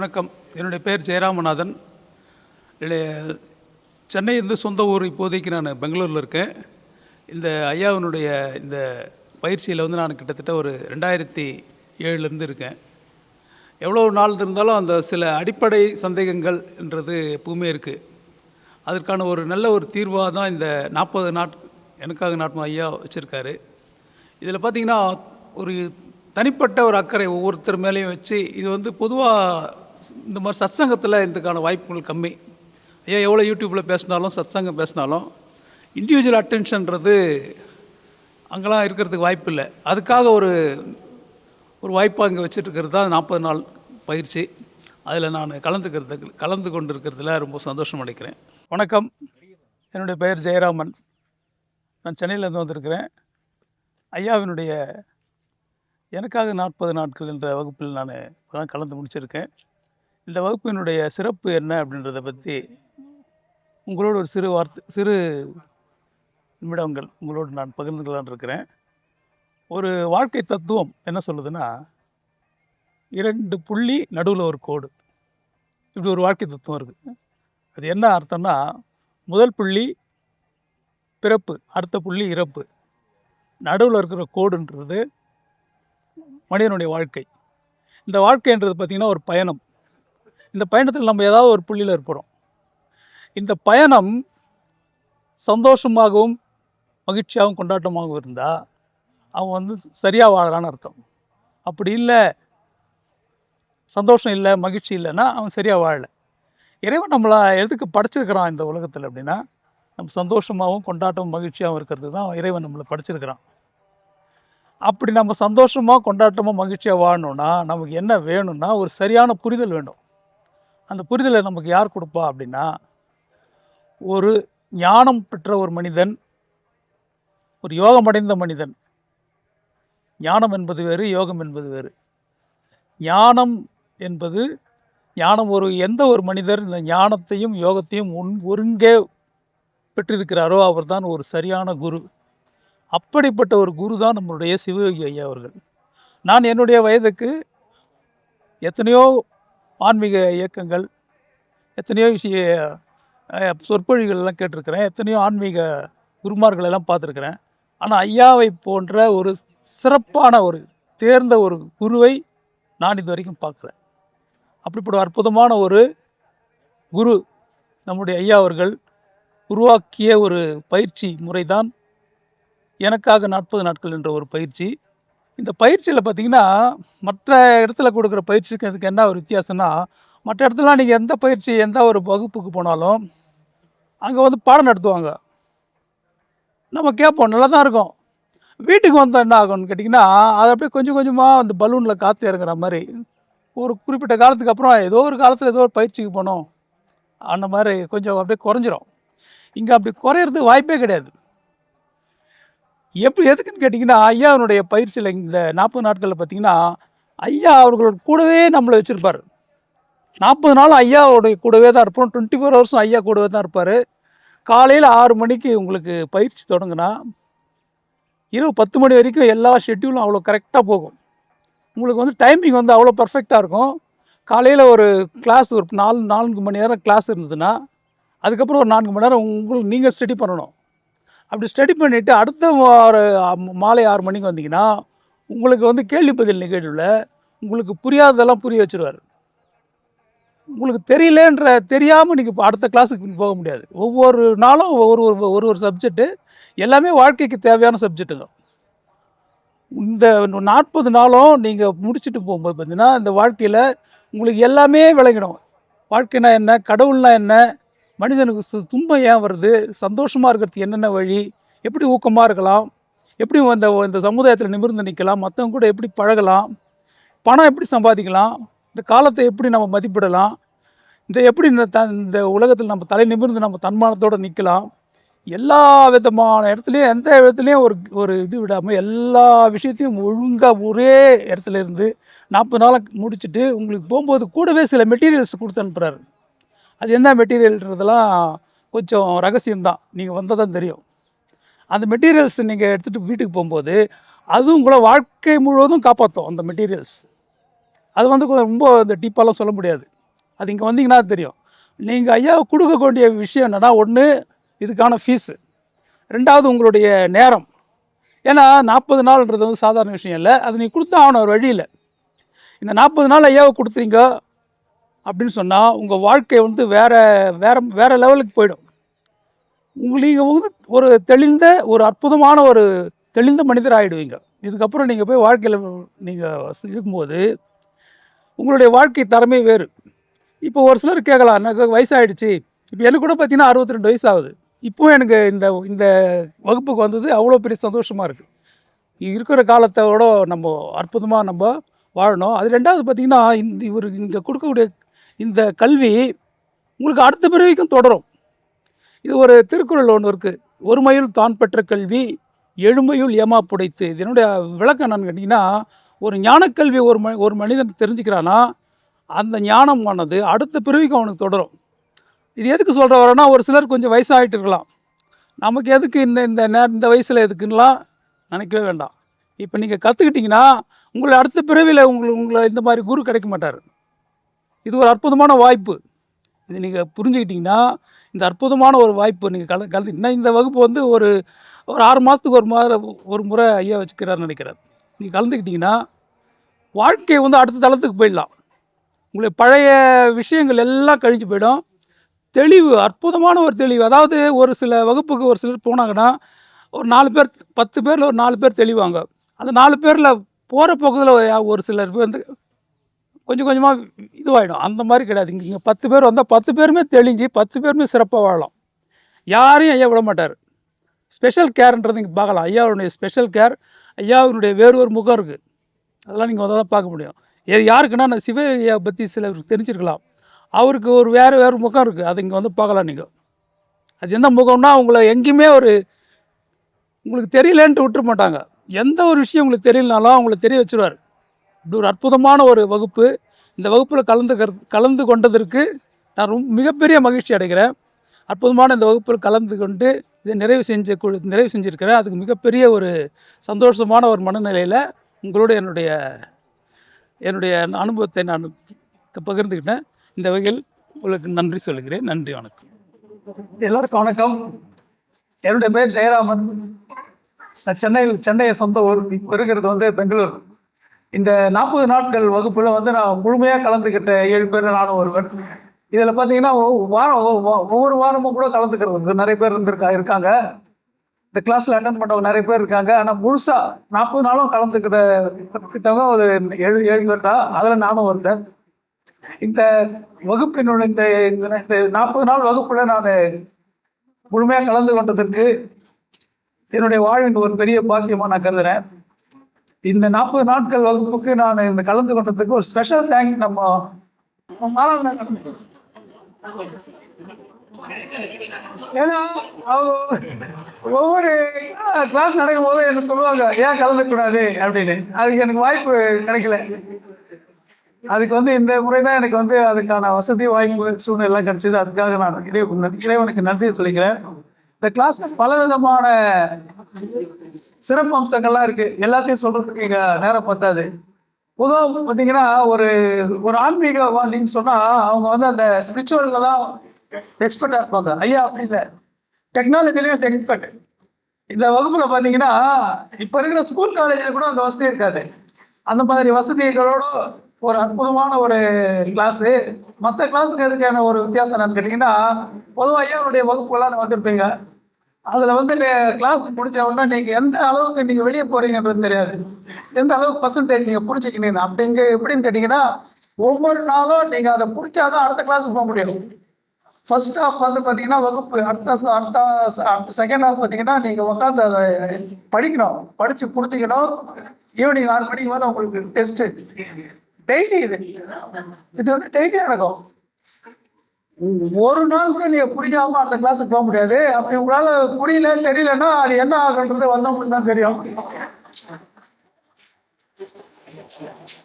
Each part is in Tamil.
வணக்கம். என்னுடைய பேர் ஜெயராமநாதன். என்னுடைய சென்னை சொந்த ஊர். இப்போதைக்கு நான் பெங்களூரில் இருக்கேன். இந்த ஐயாவினுடைய இந்த பயிற்சியில் நான் கிட்டத்தட்ட ஒரு 2007 இருக்கேன். எவ்வளோ நாள் இருந்தாலும் அந்த சில அடிப்படை சந்தேகங்கள் என்றது எப்பவுமே இருக்குது. அதற்கான ஒரு நல்ல ஒரு தீர்வாக தான் இந்த 40 நாட் எனக்காக நாட்டம் ஐயா வச்சுருக்காரு. இதில் பார்த்திங்கன்னா ஒரு தனிப்பட்ட ஒரு அக்கறை ஒவ்வொருத்தர் மேலேயும் வச்சு இது பொதுவாக இந்த மாதிரி சத்சங்கத்தில் இதுக்கான வாய்ப்புகள் கம்மி. ஐயா எவ்வளோ யூடியூப்பில் பேசினாலும் சத்சங்கம் பேசினாலும் இண்டிவிஜுவல் அட்டென்ஷன்றது அங்கெல்லாம் இருக்கிறதுக்கு வாய்ப்பு இல்லை. அதுக்காக ஒரு வாய்ப்பாக இங்கே வச்சுருக்கிறது தான் 40 நாள் பயிற்சி. அதில் நான் கலந்து கொண்டு இருக்கிறதுல ரொம்ப சந்தோஷம் அடைக்கிறேன். வணக்கம். என்னுடைய பெயர் ஜெயராமன். நான் சென்னையிலேருந்து வந்திருக்கிறேன். ஐயாவினுடைய எனக்காக 40 நாட்கள் என்ற வகுப்பில் நான் இப்போ தான் கலந்து முடிச்சிருக்கேன். இந்த வகுப்பினுடைய சிறப்பு என்ன அப்படின்றத பற்றி உங்களோட ஒரு சிறு நிமிடங்கள் உங்களோடு நான் பகிர்ந்துக்கலான்னு இருக்கிறேன். ஒரு வாழ்க்கை தத்துவம் என்ன சொல்லுதுன்னா, 2 புள்ளி நடுவில் ஒரு கோடு, இப்படி ஒரு வாழ்க்கை தத்துவம் இருக்குது. அது என்ன அர்த்தம்னா, முதல் புள்ளி பிறப்பு, அடுத்த புள்ளி இறப்பு, நடுவில் இருக்கிற கோடுன்றது மனிதனுடைய வாழ்க்கை. இந்த வாழ்க்கைன்றது பார்த்திங்கன்னா ஒரு பயணம். இந்த பயணத்தில் நம்ம ஏதாவது ஒரு புள்ளியில் இருப்போம். இந்த பயணம் சந்தோஷமாகவும் மகிழ்ச்சியாகவும் கொண்டாட்டமாகவும் இருந்தால் அவன் சரியாக வாழறான்னு அர்த்தம். அப்படி இல்லை, சந்தோஷம் இல்லை, மகிழ்ச்சி இல்லைன்னா அவன் சரியாக வாழலை. இறைவன் நம்மளை எதுக்கு படைச்சிருக்கிறான் இந்த உலகத்தில் அப்படின்னா, நம்ம சந்தோஷமாகவும் கொண்டாட்டமும் மகிழ்ச்சியாகவும் இருக்கிறது தான் இறைவன் நம்மளை படைச்சிருக்கிறான். அப்படி நம்ம சந்தோஷமாக கொண்டாட்டமாக மகிழ்ச்சியாக வாழணுன்னா நமக்கு என்ன வேணும்னா ஒரு சரியான புரிதல் வேண்டும். அந்த புரிதலை நமக்கு யார் கொடுப்பா அப்படின்னா, ஒரு ஞானம் பெற்ற ஒரு மனிதன், ஒரு யோகமடைந்த மனிதன். ஞானம் என்பது வேறு, யோகம் என்பது வேறு. ஞானம் எந்த ஒரு மனிதர் இந்த ஞானத்தையும் யோகத்தையும் ஒருங்கே பெற்றிருக்கிறாரோ அவர் தான் ஒரு சரியான குரு. அப்படிப்பட்ட ஒரு குரு தான் நம்மளுடைய சிவயோகி ஐயா அவர்கள். நான் என்னுடைய வயதுக்கு எத்தனையோ ஆன்மீக இயக்கங்கள், எத்தனையோ சொற்பொழிகளெல்லாம் கேட்டிருக்கிறேன், எத்தனையோ ஆன்மீக குருமார்களெல்லாம் பார்த்துருக்குறேன். ஆனால் ஐயாவை போன்ற ஒரு சிறப்பான ஒரு தேர்ந்த ஒரு குருவை நான் இது வரைக்கும் பார்க்கல. அப்படிப்பட்ட அற்புதமான ஒரு குரு நம்முடைய ஐயா அவர்கள் உருவாக்கிய ஒரு பயிற்சி முறைதான் எனக்காக 40 நாட்கள் என்ற ஒரு பயிற்சி. இந்த பயிற்சியில் பார்த்திங்கன்னா, மற்ற இடத்துல கொடுக்குற பயிற்சிக்கு அதுக்கு என்ன ஒரு வித்தியாசம்னா, மற்ற இடத்துலலாம் நீங்கள் எந்த பயிற்சி எந்த ஒரு வகுப்புக்கு போனாலும் அங்கே பாடம் நடத்துவாங்க. நம்ம கேட்போம், நல்லா தான் இருக்கும். வீட்டுக்கு வந்தால் என்ன ஆகும்னு கேட்டிங்கன்னா, அது அப்படியே கொஞ்சம் கொஞ்சமாக அந்த பலூனில் காற்று இறங்குற மாதிரி ஒரு குறிப்பிட்ட காலத்துக்கு அப்புறம் ஏதோ ஒரு காலத்தில் ஏதோ ஒரு பயிற்சிக்கு போனோம் அந்த மாதிரி கொஞ்சம் அப்படியே குறைஞ்சிரும். இங்கே அப்படி குறையிறதுக்கு வாய்ப்பே கிடையாது. எதுக்குன்னு கேட்டிங்கன்னா, ஐயாவுடைய பயிற்சியில் இந்த 40 நாட்களில் பார்த்திங்கன்னா, ஐயா அவர்களோட கூடவே நம்மளை வச்சுருப்பார். 40 நாளும் ஐயாவுடைய கூடவே தான் இருப்போம். 24 ஹவர்ஸும் ஐயா கூடவே தான் இருப்பார். காலையில் 6 மணிக்கு உங்களுக்கு பயிற்சி தொடங்குனா இரவு 10 மணி வரைக்கும் எல்லா ஷெட்யூலும் அவ்வளோ கரெக்டாக போகும். உங்களுக்கு டைமிங் அவ்வளோ பர்ஃபெக்டாக இருக்கும். காலையில் ஒரு கிளாஸ் ஒரு 4 மணி நேரம் கிளாஸ் இருந்ததுன்னா, அதுக்கப்புறம் ஒரு 4 மணி நேரம் நீங்கள் ஸ்டடி பண்ணணும். அப்படி ஸ்டடி பண்ணிவிட்டு அடுத்த மாலை 6 மணிக்கு வந்தீங்கன்னா, உங்களுக்கு கேள்வி பதில் நிகழ்வில் உங்களுக்கு புரியாததெல்லாம் புரிய வச்சுருவார். உங்களுக்கு தெரியாமல் நீங்கள் அடுத்த கிளாஸுக்கு போக முடியாது. ஒவ்வொரு நாளும் ஒரு சப்ஜெக்டு, எல்லாமே வாழ்க்கைக்கு தேவையான சப்ஜெக்டுங்க. இந்த 40 நாளும் நீங்கள் முடிச்சுட்டு போகும்போது பார்த்தீங்கன்னா, இந்த வாழ்க்கையில் உங்களுக்கு எல்லாமே விளங்கிடும். வாழ்க்கைனா என்ன, கடவுள்னா என்ன, மனிதனுக்கு துன்பம் ஏன் வருது, சந்தோஷமாக இருக்கிறதுக்கு என்னென்ன வழி, எப்படி ஊக்கமாக இருக்கலாம், எப்படி இந்த சமுதாயத்தில் நிமிர்ந்து நிற்கலாம், மற்றவங்க கூட எப்படி பழகலாம், பணம் எப்படி சம்பாதிக்கலாம், இந்த காலத்தை எப்படி நம்ம மதிப்பிடலாம், எப்படி இந்த உலகத்தில் நம்ம தலை நிமிர்ந்து நம்ம தன்மானத்தோடு நிற்கலாம், எல்லா விதமான இடத்துலையும் எந்த இடத்துலையும் ஒரு இது விடாமல் எல்லா விஷயத்தையும் ஒழுங்காக ஒரே இடத்துல இருந்து 40 நாளை முடிச்சுட்டு உங்களுக்கு போகும்போது கூடவே சில மெட்டீரியல்ஸ் கொடுத்து அனுப்புகிறாரு. அது என்ன மெட்டீரியல்ன்றதெல்லாம் கொஞ்சம் ரகசியம்தான், நீங்கள் வந்தால் தான் தெரியும். அந்த மெட்டீரியல்ஸ் நீங்கள் எடுத்துகிட்டு வீட்டுக்கு போகும்போது அது உங்களை வாழ்க்கை முழுவதும் காப்பாற்றும். அந்த மெட்டீரியல்ஸ் அது வந்து ரொம்ப இந்த டீப்பாலாம் சொல்ல முடியாது. அது இங்கே வந்தீங்கன்னா தெரியும். நீங்கள் ஐயாவை கொடுக்கக்கூடிய விஷயம் என்னென்னா, ஒன்று இதுக்கான ஃபீஸு, ரெண்டாவது உங்களுடைய நேரம். ஏன்னா 40 நாள்ன்றது வந்து சாதாரண விஷயம் இல்லை. அது நீங்கள் கொடுத்தா ஆகணும் ஒரு வழியில். இந்த 40 நாள் ஐயாவை கொடுத்தீங்க அப்படின்னு சொன்னால் உங்கள் வாழ்க்கை வந்து வேறு லெவலுக்கு போயிடும். நீங்கள் வந்து ஒரு தெளிந்த ஒரு அற்புதமான ஒரு தெளிந்த மனிதர் ஆகிடுவீங்க. இதுக்கப்புறம் நீங்கள் போய் வாழ்க்கையில் நீங்கள் இருக்கும்போது உங்களுடைய வாழ்க்கை தரமே வேறு. இப்போ ஒரு சிலர் கேட்கலாம், எனக்கு வயசாகிடுச்சு. இப்போ எனக்கு கூட பார்த்தீங்கன்னா 62 வயசு ஆகுது. இப்போவும் எனக்கு இந்த இந்த வகுப்புக்கு வந்தது அவ்வளோ பெரிய சந்தோஷமாக இருக்குது. இருக்கிற காலத்தோட நம்ம அற்புதமாக நம்ம வாழணும். அது ரெண்டாவது பார்த்திங்கன்னா, இவர் இங்கே கொடுக்கக்கூடிய இந்த கல்வி உங்களுக்கு அடுத்த பிறவிக்கும் தொடரும். இது ஒரு திருக்குறள் ஒன்று இருக்குது, ஒரு மையுள் தான் பெற்ற கல்வி எழுமையுள் ஏமா புடைத்து. இதனுடைய விளக்கம் என்னன்னு கேட்டிங்கன்னா, ஒரு ஞானக்கல்வி ஒரு மனிதன் தெரிஞ்சுக்கிறான்னா அந்த ஞானமானது அடுத்த பிறவிக்கும் அவனுக்கு தொடரும். இது எதுக்கு சொல்கிற வரேன்னா, ஒரு சிலர் கொஞ்சம் வயசாகிட்டு இருக்கலாம், நமக்கு எதுக்கு இந்த வயசில் எதுக்குன்னெலாம் நினைக்கவே வேண்டாம். இப்போ நீங்கள் கற்றுக்கிட்டிங்கன்னா உங்களை அடுத்த பிறவியில் உங்களை இந்த மாதிரி குரு கிடைக்க மாட்டார். இது ஒரு அற்புதமான வாய்ப்பு. இது நீங்கள் புரிஞ்சுக்கிட்டிங்கன்னா இந்த அற்புதமான ஒரு வாய்ப்பு நீங்கள் கலந்துக்கிட்டீங்கன்னா, இந்த வகுப்பு வந்து ஒரு 6 மாதத்துக்கு ஒரு முறை ஐயா வச்சுக்கிறாருன்னு நினைக்கிறார். நீங்கள் கலந்துக்கிட்டிங்கன்னா வாழ்க்கை வந்து அடுத்த தளத்துக்கு போயிடலாம். உங்களுக்கு பழைய விஷயங்கள் எல்லாம் கழிஞ்சு போயிடும். தெளிவு, அற்புதமான ஒரு தெளிவு. அதாவது ஒரு சில வகுப்புக்கு ஒரு சிலர் போனாங்கன்னா ஒரு 4 பேர் 10 பேரில் ஒரு 4 பேர் தெளிவாங்க. அந்த 4 பேரில் போகிற போக்குதில் ஒரு சிலர் வந்து கொஞ்சம் கொஞ்சமாக இதுவாகிடும். அந்த மாதிரி கிடையாது. இங்கே 10 பேர் வந்தால் 10 பேருமே தெளிஞ்சு 10 பேருமே சிறப்பாக வாழலாம். யாரையும் ஐயா விட மாட்டார். ஸ்பெஷல் கேர்ன்றது இங்கே பார்க்கலாம். ஐயாவுடைய ஸ்பெஷல் கேர், ஐயாவுடைய வேறு ஒரு முகம் இருக்குது. அதெல்லாம் நீங்கள் தான் பார்க்க முடியும். யாருக்குன்னா, நான் சிவ ஐயா பற்றி சிலருக்கு தெரிஞ்சிருக்கலாம். அவருக்கு ஒரு வேறு முகம் இருக்குது. அது இங்கே வந்து பார்க்கலாம் நீங்கள். அது எந்த முகம்னா, உங்களை எங்கேயுமே உங்களுக்கு தெரியலன்ட்டு விட்டுற மாட்டாங்க. எந்த ஒரு விஷயம் உங்களுக்கு தெரியலனாலும் அவங்கள தெரிய வச்சுருவார். இப்படி ஒரு அற்புதமான ஒரு வகுப்பு. இந்த வகுப்பில் கலந்து கொண்டதற்கு நான் மிகப்பெரிய மகிழ்ச்சி அடைகிறேன். அற்புதமான இந்த வகுப்பில் கலந்து கொண்டு இதை நிறைவு செஞ்சுருக்கிறேன். அதுக்கு மிகப்பெரிய ஒரு சந்தோஷமான ஒரு மனநிலையில் உங்களோட என்னுடைய அனுபவத்தை நான் பகிர்ந்துக்கிட்டேன். இந்த வகையில் உங்களுக்கு நன்றி சொல்கிறேன். நன்றி, வணக்கம். எல்லோருக்கும் வணக்கம். என்னுடைய பேர் ஜெயராமன். நான் சென்னையை சொந்த ஊர். இப்போ இருக்கிறது வந்து பெங்களூர். இந்த 40 நாட்கள் வகுப்பில் வந்து நான் முழுமையாக கலந்துக்கிட்ட 7 பேர் நானும் ஒருவர். இதில் பார்த்தீங்கன்னா ஒவ்வொரு வாரமும் கூட கலந்துக்கிறது நிறைய பேர் இருக்காங்க. இந்த கிளாஸில் அட்டன் பண்ணவங்க நிறைய பேர் இருக்காங்க. ஆனால் முழுசாக 40 நாளும் கலந்துக்கிட்டவங்க ஒரு 7 பேர் தான். அதில் நானும் ஒருத்தன். இந்த வகுப்பினோட இந்த 40 நாள் வகுப்பில் நான் முழுமையாக கலந்து கொண்டதற்கு என்னுடைய வாழ்வின் ஒரு பெரிய பாக்கியமாக நான் கருதுகிறேன். இந்த 40 நாட்கள் வகுப்புக்கு நான் இந்த கலந்து கொண்டதுக்கு ஒரு ஸ்பெஷல் தேங்க்ஸ் நம்ம ஏன்னா ஒவ்வொரு கிளாஸ் நடக்கும் போது என்ன சொல்லுவாங்க, ஏன் கலந்துக்கூடாது அப்படின்னு. அதுக்கு எனக்கு வாய்ப்பு கிடைக்கல. அதுக்கு வந்து இந்த முறை தான் எனக்கு வந்து அதுக்கான வசதி வாய்ப்பு சூழ்நிலை எல்லாம் கிடைச்சது. அதுக்காக நான் இறைவனுக்கு நன்றி சொல்லிக்கிறேன். இந்த கிளாஸ்ல பல விதமான சிறப்பு அம்சங்கள்லாம் இருக்கு. எல்லாத்தையும் சொல்றதுக்கு இங்க நேரம் பத்தாது. பொதுவாக பார்த்தீங்கன்னா ஒரு ஆன்மீகவாதின்னு சொன்னா அவங்க வந்து அந்த ஸ்பிரிச்சுவல்ல தான் எக்ஸ்பர்ட்டா இருப்பாங்க. ஐயா அப்படி இல்லை, டெக்னாலஜிலையும் எக்ஸ்பர்ட். இந்த வகுப்புல பார்த்தீங்கன்னா இப்போ இருக்கிற ஸ்கூல் காலேஜில் கூட அந்த வசதி இருக்காது. அந்த மாதிரி வசதிகளோட ஒரு அற்புதமான ஒரு கிளாஸு. மற்ற கிளாஸுக்கு எதுக்கான ஒரு வித்தியாசம் என்னன்னு கேட்டிங்கன்னா, பொதுவாக ஐயாவுடைய வகுப்புகள்லாம் வந்திருப்பீங்க. அதில் வந்து கிளாஸ் முடிச்ச உடனே நீங்கள் எந்த அளவுக்கு நீங்கள் வெளியே போகிறீங்கன்றது தெரியாது. எந்த அளவுக்கு பர்சன்டேஜ் நீங்கள் பிடிச்சிக்கினீங்க அப்படிங்க எப்படின்னு கேட்டிங்கன்னா, ஒவ்வொரு நாளும் நீங்கள் அதை பிடிச்சாதான் அடுத்த கிளாஸுக்கு போக முடியும். ஃபர்ஸ்ட் ஹாஃப் வந்து பார்த்தீங்கன்னா வகுப்பு, அடுத்த செகண்ட் ஹாஃப் பார்த்தீங்கன்னா நீங்கள் உட்காந்து அதை படிக்கணும், படித்து புரிஞ்சுக்கணும். ஈவினிங் 6 மணிக்கு மேலே உங்களுக்கு டெஸ்ட்டு. டெய்லி இது வந்து டெய்லி நடக்கும். ஒரு நாள் கூட நீங்க புரியாம அந்த கிளாஸுக்கு போக முடியாது. அப்படி உங்களால புரியல தெரியலன்னா அது என்ன ஆகுன்றது வந்தவங்களுக்கு தான் தெரியும்.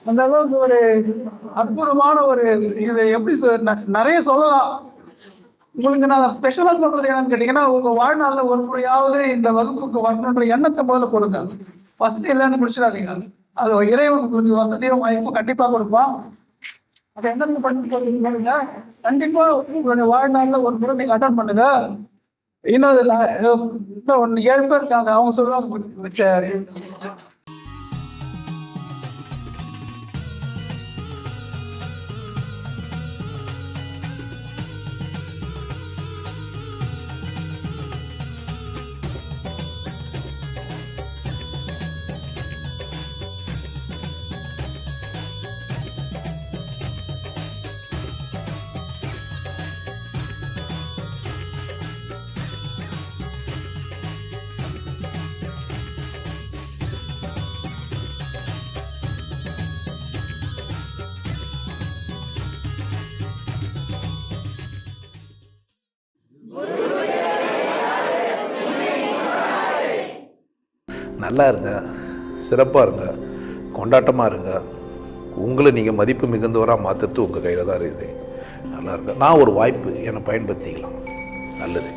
அந்த அளவுக்கு ஒரு அற்புதமான ஒரு இது எப்படி நிறைய சொல்லலாம். உங்களுக்கு நான் ஸ்பெஷலா சொல்றது என்னன்னு கேட்டீங்கன்னா, உங்க வாழ்நாளில் ஒரு முறையாவது இந்த வகுப்புக்கு வரணுன்ற எண்ணத்தை முதல்ல கொடுங்க. ஃபர்ஸ்ட் இல்லைன்னு முடிச்சிடாதீங்க. அது இறைவன் உங்களுக்கு வசதியும் வாய்ப்பும் கண்டிப்பாக கொடுப்பான். அதை என்னென்ன பண்ணி போறீங்க கண்டிப்பாக உங்களுடைய வாழ்நாளில் ஒரு முறை நீங்கள் அட்டன் பண்ணுங்க. இன்னும் இன்னும் 7 பேர் இருக்காங்க, அவங்க சொல்லுவாங்க. நல்லா இருங்க, சிறப்பாக இருங்க, கொண்டாட்டமாக இருங்க. உங்களை நீங்கள் மதிப்பு மிகுந்தவராக மாற்றுறது உங்கள் கையில் தான் இருக்குது. நல்லா இருங்க. நான் ஒரு வாய்ப்பு என்னை பயன்படுத்திக்கலாம். நல்லது.